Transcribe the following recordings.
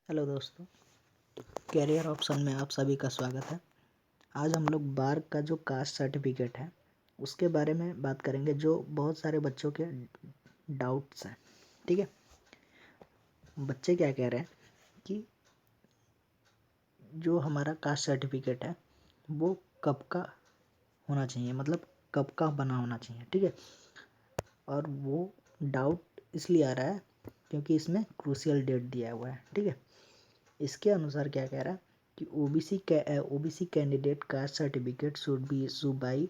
Hello दोस्तों, career option में आप सभी का स्वागत है। आज हम लोग बार का जो कास्ट सर्टिफिकेट है उसके बारे में बात करेंगे, जो बहुत सारे बच्चों के डाउट्स हैं। ठीक है, बच्चे क्या कह रहे हैं कि जो हमारा कास्ट सर्टिफिकेट है वो कब का होना चाहिए, मतलब कब का बना होना चाहिए। ठीक है, और वो डाउट इसलिए आ रहा है क्योंकि इसमें क्रूशियल डेट दिया हुआ है। ठीक है, इसके अनुसार क्या कह रहा है कि OBC candidate caste certificate should be issue by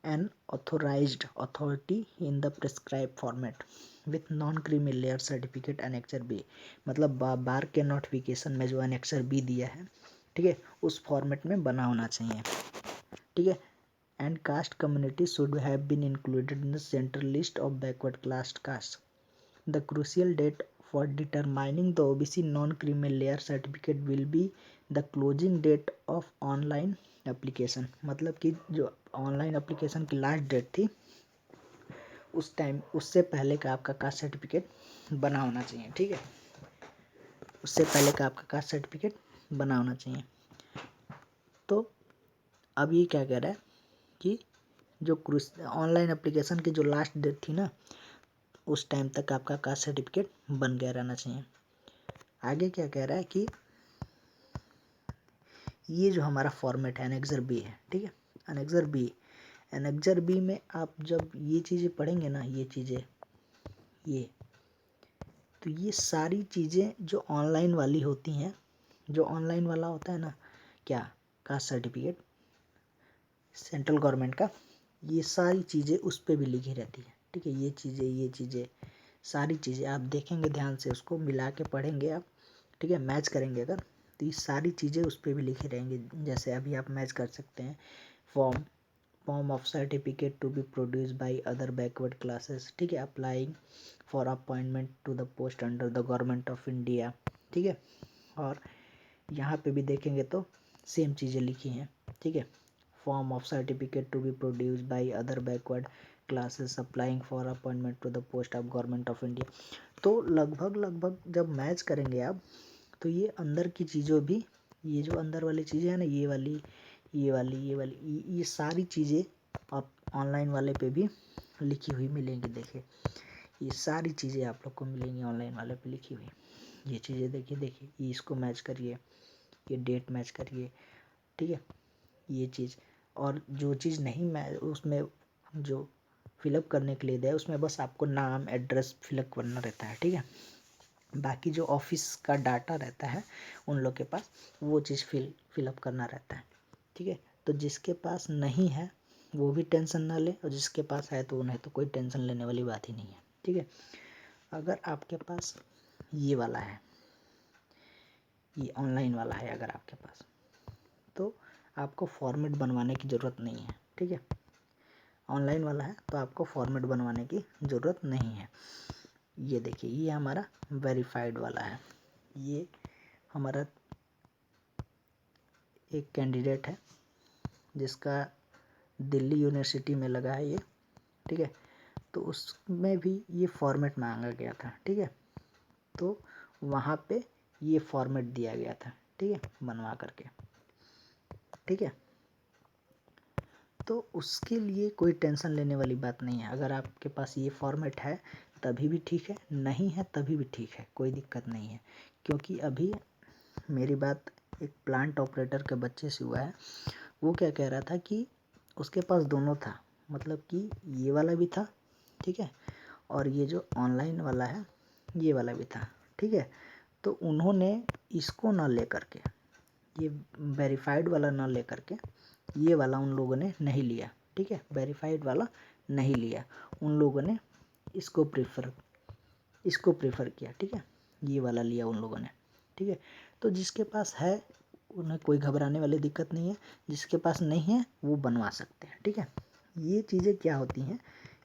an authorised authority in the prescribe format with non creamy layer certificate annexure B. मतलब बार के नोटिफिकेशन में जो एनेक्सर बी दिया है, ठीक है, उस फॉर्मेट में बना होना चाहिए। ठीक है, and caste community should have been included in the central list of backward class caste. The crucial date for determining the OBC non-creamy layer certificate will be the closing date of online application। मतलब कि जो online application की last date थी उस time, उससे पहले का आपका कास्ट सर्टिफिकेट बना होना चाहिए। ठीक है, उससे पहले का आपका कास्ट सर्टिफिकेट बना होना चाहिए। तो अब ये क्या कह रहा है कि जो ऑनलाइन एप्लीकेशन की जो लास्ट डेट थी ना, उस टाइम तक आपका कास्ट सर्टिफिकेट बन गया रहना चाहिए। आगे क्या कह रहा है कि ये जो हमारा फॉर्मेट है एनेक्सर बी है। ठीक है, एनेक्सर बी में आप जब ये चीज़ें पढ़ेंगे ना, ये तो ये सारी चीज़ें जो ऑनलाइन वाली होती हैं, जो ऑनलाइन वाला होता है ना, क्या कास्ट सर्टिफिकेट सेंट्रल गवर्नमेंट का, ये सारी चीज़ें उस पर भी लिखी रहती है। ठीक है, ये चीज़ें सारी चीज़ें आप देखेंगे ध्यान से, उसको मिला के पढ़ेंगे आप। ठीक है, मैच करेंगे अगर, तो ये सारी चीज़ें उस पर भी लिखी रहेंगी। जैसे अभी आप मैच कर सकते हैं, form of certificate to be produce by other backward classes. ठीक है, applying for appointment to the post under the government of India. ठीक है, और यहाँ पे भी देखेंगे तो सेम चीज़ें लिखी हैं। ठीक है, form of certificate to be produce by other backward classes applying for appointment to the post of government of India. तो लगभग जब मैच करेंगे आप, तो ये अंदर की चीज़ों भी, ये जो अंदर वाली चीज़ें हैं ना, ये सारी चीज़ें आप ऑनलाइन वाले पे भी लिखी हुई मिलेंगी। देखिए, ये सारी चीज़ें आप लोग को मिलेंगी ऑनलाइन वाले पे लिखी हुई। ये चीज़ें देखिए, ये इसको मैच करिए, ये डेट मैच करिए। ठीक है, ये चीज़, और जो चीज़ नहीं मैच, उसमें जो फिलअप करने के लिए दिया है उसमें बस आपको नाम एड्रेस फिलअप करना रहता है। ठीक है, बाकी जो ऑफिस का डाटा रहता है उन लोग के पास, वो चीज़ फिलअप करना रहता है। ठीक है, तो जिसके पास नहीं है वो भी टेंशन ना ले, और जिसके पास है तो उन्हें तो कोई टेंशन लेने वाली बात ही नहीं है। ठीक है, अगर आपके पास ये वाला है, ये ऑनलाइन वाला है अगर आपके पास, तो आपको फॉर्मेट बनवाने की ज़रूरत नहीं है। ठीक है, ऑनलाइन वाला है तो आपको फॉर्मेट बनवाने की ज़रूरत नहीं है। ये देखिए, ये हमारा वेरीफाइड वाला है। ये हमारा एक कैंडिडेट है जिसका दिल्ली यूनिवर्सिटी में लगा है ये। ठीक है, तो उसमें भी ये फॉर्मेट मांगा गया था। ठीक है, तो वहाँ पे ये फॉर्मेट दिया गया था। ठीक है, बनवा करके। ठीक है, तो उसके लिए कोई टेंशन लेने वाली बात नहीं है। अगर आपके पास ये फॉर्मेट है तभी भी ठीक है, नहीं है तभी भी ठीक है, कोई दिक्कत नहीं है। क्योंकि अभी मेरी बात एक प्लांट ऑपरेटर के बच्चे से हुआ है। वो क्या कह रहा था कि उसके पास दोनों था, मतलब कि ये वाला भी था, ठीक है, और ये जो ऑनलाइन वाला है ये वाला भी था। ठीक है, तो उन्होंने इसको ना लेकर के, ये वेरीफाइड वाला ना लेकर के, ये वाला उन लोगों ने नहीं लिया। ठीक है, वेरीफाइड वाला नहीं लिया, उन लोगों ने इसको प्रेफर किया। ठीक है, ये वाला लिया उन लोगों ने। ठीक है, तो जिसके पास है उन्हें कोई घबराने वाली दिक्कत नहीं है, जिसके पास नहीं है वो बनवा सकते हैं। ठीक है, ये चीज़ें क्या होती हैं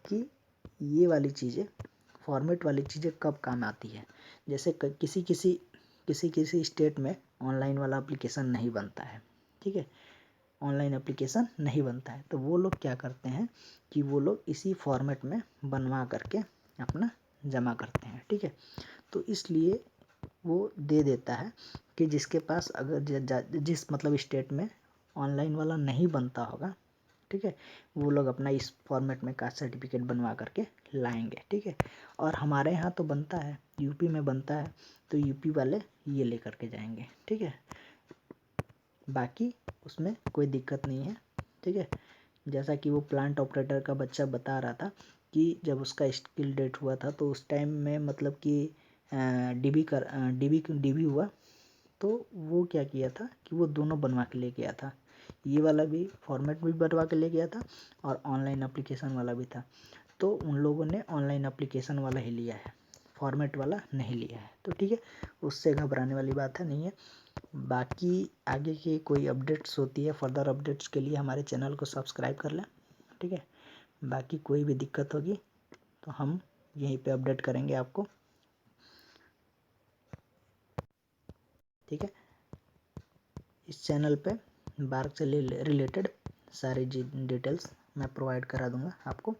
कि ये वाली चीज़ें, फॉर्मेट वाली चीज़ें कब काम आती है। जैसे किसी स्टेट में ऑनलाइन वाला एप्लीकेशन नहीं बनता है। ठीक है, ऑनलाइन एप्लीकेशन नहीं बनता है, तो वो लोग क्या करते हैं कि वो लोग इसी फॉर्मेट में बनवा करके अपना जमा करते हैं। ठीक है, तो इसलिए वो दे देता है कि जिसके पास अगर जिस मतलब स्टेट में ऑनलाइन वाला नहीं बनता होगा, ठीक है, वो लोग अपना इस फॉर्मेट में कास्ट सर्टिफिकेट बनवा करके लाएंगे, ठीक है। और हमारे यहाँ तो बनता है, यूपी में बनता है, तो यूपी वाले ये ले करके जाएंगे, ठीक है। बाकी उसमें कोई दिक्कत नहीं है, ठीक है। जैसा कि वो प्लांट ऑपरेटर का बच्चा बता रहा था कि जब उसका स्किल डेट हुआ था तो उस टाइम में मतलब कि डीबी हुआ, तो वो क्या किया था कि वो दोनों बनवा के ले गया था। ये वाला भी फॉर्मेट भी बनवा के ले गया था और ऑनलाइन एप्लीकेशन वाला भी था। तो उन लोगों ने ऑनलाइन एप्लीकेशन वाला ही लिया है, फॉर्मेट वाला नहीं लिया है, तो ठीक है, उससे घबराने वाली बात है नहीं है। बाकी आगे की कोई अपडेट्स होती है, फर्दर अपडेट्स के लिए हमारे चैनल को सब्सक्राइब कर लें, ठीक है। बाकी कोई भी दिक्कत होगी तो हम यहीं पे अपडेट करेंगे आपको, ठीक है। इस चैनल पे बार्क से रिलेटेड सारी डिटेल्स मैं प्रोवाइड करा दूंगा आपको।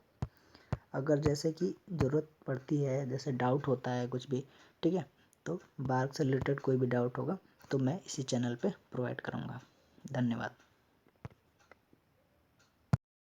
अगर जैसे कि ज़रूरत पड़ती है, जैसे डाउट होता है कुछ भी, ठीक है, तो बार्क से रिलेटेड कोई भी डाउट होगा तो मैं इसी चैनल पे प्रोवाइड करूँगा। धन्यवाद।